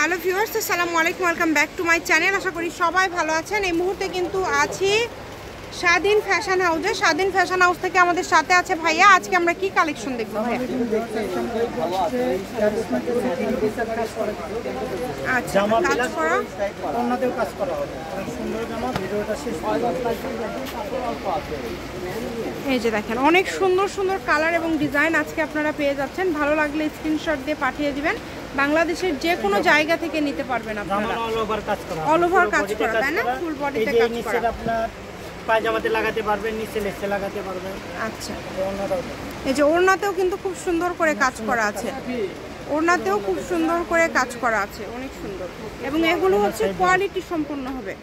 Hello viewers, আসসালামু আলাইকুম, welcome back to my channel. আশা করি সবাই ভালো আছেন। এই মুহূর্তে কিন্তু আছি স্বাধীন ফ্যাশন হাউসে। স্বাধীন ফ্যাশন হাউস থেকে আমাদের সাথে আছে ভাইয়া। আজকে আমরা কি কালেকশন দেখবো ভাইয়া? আচ্ছা, কাজ করা অন্যদের কাজ করা হবে, সুন্দর জামা। ভিডিওটা শেষ এই যে দেখেন, অনেক সুন্দর সুন্দর কালার এবং ডিজাইন আজকে আপনারা পেয়ে যাচ্ছেন। ভালো লাগলে স্ক্রিনশট দিয়ে পাঠিয়ে দিবেন। বাংলাদেশের যে কোনো জায়গা থেকে নিতে পারবেন আপনারা। অল ওভার কাজ করা, অল ওভার কাজ করা, তাই না? ফুল বডিতে কাজ করা। আপনার পায়জামাতে লাগাতে পারবেন, নিচে লেসে লাগাতে পারবেন। আচ্ছা, এই যে ওড়নাতেও কিন্তু খুব সুন্দর করে কাজ করা আছে। ওড়নাতেও খুব সুন্দর করে কাজ করা আছে, অনেক সুন্দর। এবং এগুলো হচ্ছে কোয়ালিটি সম্পূর্ণ হবে।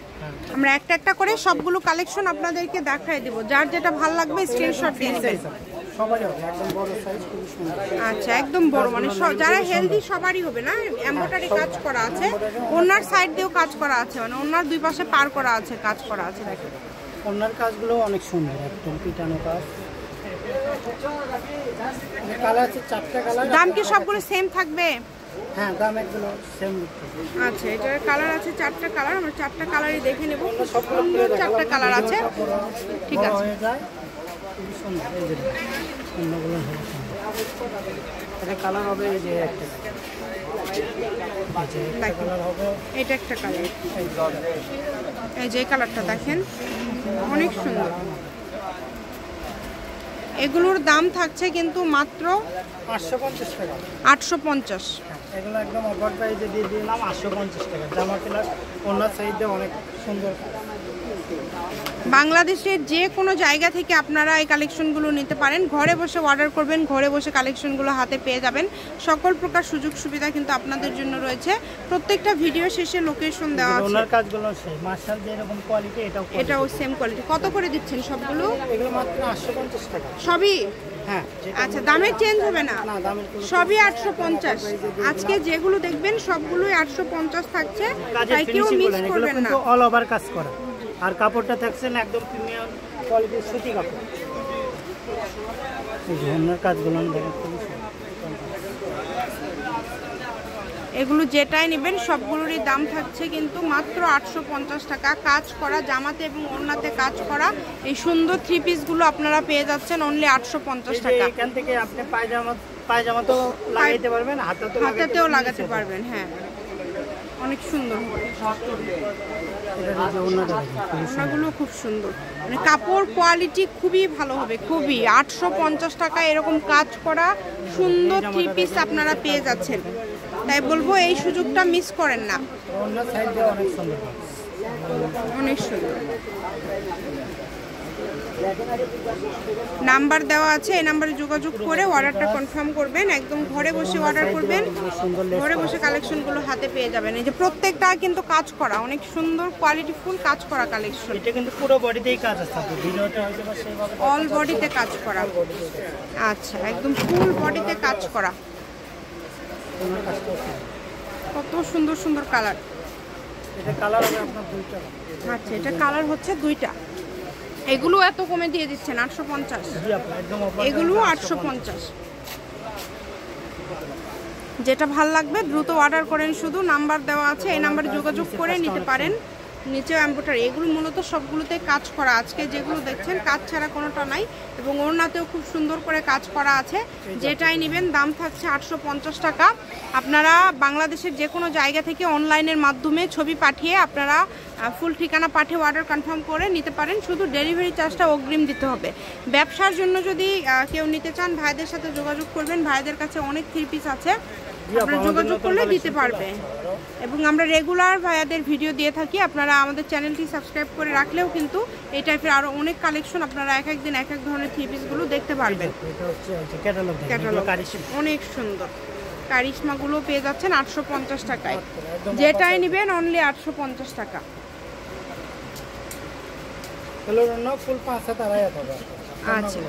আমরা একটা একটা করে সবগুলো কালেকশন আপনাদেরকে দেখাই দেব। যার যেটা ভালো লাগবে স্ক্রিনশট দিয়ে দিবেন। আচ্ছা, একদম বড়, মানে যারা হেলদি সবারই হবে না? এমব্রয়ডারি কাজ করা আছে, ওড়নার সাইড দিয়েও কাজ করা আছে, মানে ওড়নার দুই পাশে পার করা আছে, কাজ করা আছে। দেখেন ওড়নার কাজগুলো অনেক সুন্দর, একদম পিটানো কাজ। কালার আছে 4টা কালার। দাম কি সবগুলো সেম থাকবে? হ্যাঁ, দাম একগুলো সেম। আচ্ছা, এটার কালার আছে 4টা কালার। আমরা 4টা কালারই দেখে নেব। সবগুলো 4টা কালার আছে, ঠিক আছে। এটা কালার হবে, এই যে একটা কালার হবে, এটা একটা কালার। এই যে কালারটা দেখেন, অনেক সুন্দর। এগুলোর দাম থাকছে কিন্তু মাত্র 850 টাকা। 850। এগুলো একদম অফার প্রাইসে দিয়ে দিলাম 850 টাকা। জামা কালার ওনার সাইডে অনেক সুন্দর। বাংলাদেশের যে কোনো জায়গা থেকে আপনারা এই কালেকশনগুলো নিতে পারেন। ঘরে বসে অর্ডার করবেন, ঘরে বসে কালেকশনগুলো হাতে পেয়ে যাবেন। সকল প্রকার সুযোগ সুবিধা কিন্তু আপনাদের জন্য রয়েছে। প্রত্যেকটা ভিডিও শেষে লোকেশন দেওয়া আছে। ওনার কাজগুলো সেই মার্শাল যে এরকম কোয়ালিটি, এটাও সেম কোয়ালিটি। কত করে দিচ্ছেন সবগুলো? এগুলো মাত্র 850 টাকা। সবই? হ্যাঁ। আচ্ছা, দামের চেঞ্জ হবে না? না, দামের সবই 850। আজকে যেগুলো দেখবেন সবগুলোই 850 থাকছে, তাই কেউ মিস করবেন না। অল ওভার কাজ করা, আর কাপড়টা থাকছে না একদম প্রিমিয়াম কোয়ালিটির সুতি কাপড়। এই ধরনের কাজগুলো দেখেন, খুবই সুন্দর। এগুলো যেটাই নেবেন সবগুলোরই দাম থাকছে কিন্তু মাত্র 850 টাকা। কাজ করা জামাতে এবং ওড়নাতে কাজ করা এই সুন্দর থ্রি পিসগুলো আপনারা পেয়ে যাচ্ছেন অনলি 850 টাকা। এখান থেকে আপনি পায়জামা তো লাগাইতে পারবেন, হাতেও লাগাতে পারবেন। হ্যাঁ, অনেক সুন্দর হবে। ওড়নাগুলো খুব সুন্দর, মানে কাপড় কোয়ালিটি খুবই ভালো হবে, খুবই। 850 টাকা এরকম কাজ করা সুন্দর থ্রি পিস আপনারা পেয়ে যাচ্ছেন। তাই বলবো এই সুযোগটা মিস করেন না। অনেক সুন্দর। নাম্বার দেওয়া আছে, এই নাম্বারে যোগাযোগ করে অর্ডারটা কনফার্ম করবেন। একদম ঘরে বসে অর্ডার করবেন, ঘরে বসে কালেকশনগুলো হাতে পেয়ে যাবেন। এই যে প্রত্যেকটা কিন্তু কাজ করা, অনেক সুন্দর কোয়ালিটি ফুল কাজ করা কালেকশন। এটা কিন্তু পুরো বডিতেই কাজ আছে, ভিডিওটা হয়তো বা সেইভাবে অল বডিতে কাজ করা। আচ্ছা, একদম ফুল বডিতে কাজ করা। কত সুন্দর সুন্দর কালার। এটা কালার হবে আপনার 2টা। আচ্ছা, এটা কালার হচ্ছে 2টা। এগুলো এত কমে দিয়ে দিচ্ছেন 850? এগুলো 850। যেটা ভাল লাগবে দ্রুত অর্ডার করেন, শুধু নাম্বার দেওয়া আছে, এই নাম্বারে যোগাযোগ করে নিতে পারেন। নিচেও এমব্রয়ডারি, এগুলো মূলত সবগুলোতে কাজ করা। আজকে যেগুলো দেখছেন কাজ ছাড়া কোনোটা নাই। এবং ওড়নাতেও খুব সুন্দর করে কাজ করা আছে। যেটাই নেবেন দাম থাকছে 850 টাকা। আপনারা বাংলাদেশের যে কোনো জায়গা থেকে অনলাইনের মাধ্যমে ছবি পাঠিয়ে আপনারা ফুল ঠিকানা পাঠিয়ে অর্ডার কনফার্ম করে নিতে পারেন। শুধু ডেলিভারি চার্জটা অগ্রিম দিতে হবে। ব্যবসার জন্য যদি কেউ নিতে চান ভাইদের সাথে যোগাযোগ করবেন। ভাইদের কাছে অনেক থ্রি পিস আছে, আপনারা যোগাযোগ করলে দিতে পারবে। এবং আমরা রেগুলার ভাইয়াদের ভিডিও দিয়ে থাকি। আপনারা আমাদের চ্যানেলটি সাবস্ক্রাইব করে রাখলেও কিন্তু এই টাইপের আরো অনেক কালেকশন আপনারা এক এক দিন এক এক ধরনের থ্রি পিসগুলো দেখতে পারবেন। অনেক সুন্দর কারিশমাগুলো পেয়ে যাচ্ছেন 850 টাকায়। যেটাই নেবেন অনলি 850 টাকা। আচ্ছা,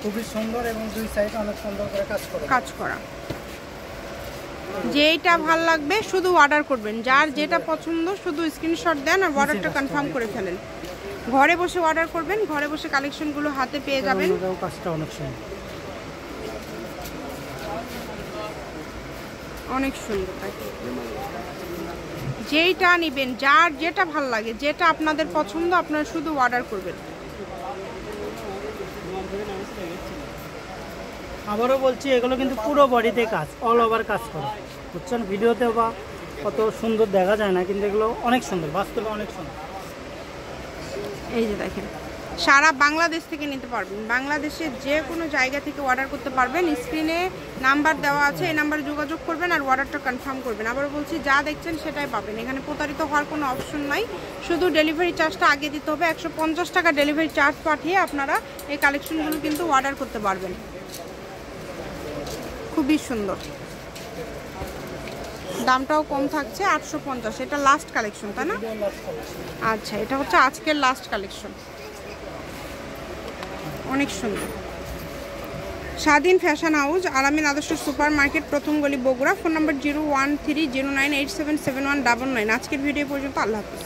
খুবই সুন্দর এবং দুই সাইডে অনেক সুন্দর করে কাজ করা। যেটা ভাল লাগবে শুধু অর্ডার করবেন। যার যেটা পছন্দ শুধু স্ক্রিনশট দেন আর অর্ডারটা কনফার্ম করে ফেলেন। ঘরে বসে অর্ডার করবেন, ঘরে বসে কালেকশনগুলো হাতে পেয়ে যাবেন। অনেক সুন্দর। যেইটা নেবেন, যার যেটা ভালো লাগে, যেটা আপনাদের পছন্দ আপনারা শুধু অর্ডার করবেন। আবারও বলছি, এগুলো কিন্তু পুরো বডিতে কাজ, অল ওভার কাজ করা, বুঝছেন? ভিডিওতে বা কত সুন্দর দেখা যায় না, কিন্তু এগুলো অনেক সুন্দর, বাস্তবে অনেক সুন্দর। এই যে দেখেন, সারা বাংলাদেশ থেকে নিতে পারবেন, বাংলাদেশের যে কোনো জায়গা থেকে অর্ডার করতে পারবেন। স্ক্রিনে নাম্বার দেওয়া আছে, এই নাম্বারে যোগাযোগ করবেন আর অর্ডারটা কনফার্ম করবেন। আবার বলছি, যা দেখছেন সেটাই পাবেন, এখানে প্রতারিত হওয়ার কোনো অপশন নাই। শুধু ডেলিভারি চার্জটা আগে দিতে হবে, 150 টাকা ডেলিভারি চার্জ পাঠিয়ে আপনারা এই কালেকশনগুলো কিন্তু অর্ডার করতে পারবেন। খুবই সুন্দর, দামটাও কম থাকছে, 850। এটা লাস্ট কালেকশন, তাই না? আচ্ছা, এটা হচ্ছে আজকের লাস্ট কালেকশন, অনেক সুন্দর। স্বাধীন ফ্যাশন হাউস, আলামিন আদর্শ সুপার মার্কেট, প্রথম গলি, বগুড়া। ফোন নম্বর 013098777199। আজকের ভিডিও পর্যন্ত, আল্লাহ হাফিজ।